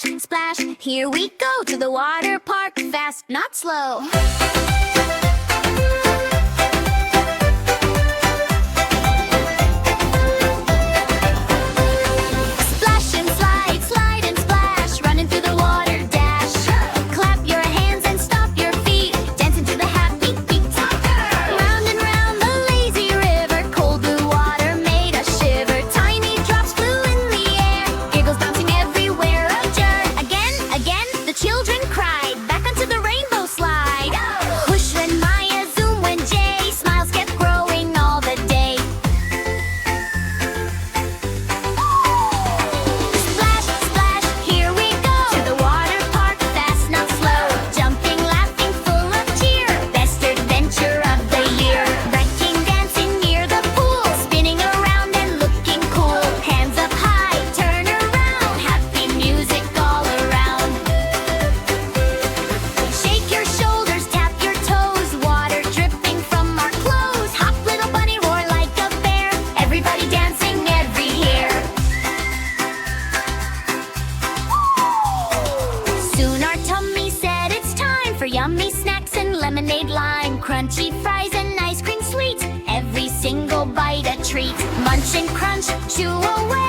splash, here we go to the water park. Fast, not slow. Splash and slide, slide and splash, running through the water dash. Clap your hands and stomp your feet, dancing to the happy beat. Round and round the lazy river, cold blue water made us shiver. Tiny drops flew in the air, giggles bouncing everywhere. Oh dear! Again, again, the children cried, back onto the rainbow slide. Whoosh went Maya, zoom went Jay, smiles kept growing all the day. Splash, splash, here we go to the water park, fast, not slow. Jumping, laughing, full of cheer, best adventure of the year. Breaking, dancing near the pool, spinning around and looking cool. Hands up high, turn around, happy music all around. Shake your shoulders, tap your toes, water dripping from our clothes. Hop, little bunny, roar like a bear, everybody dancing every hair. Soon our tummy said it's time for yummy snacks and lemonade lime, crunchy fries and ice cream sweet, every single bite a treat. Munch and crunch, chew away,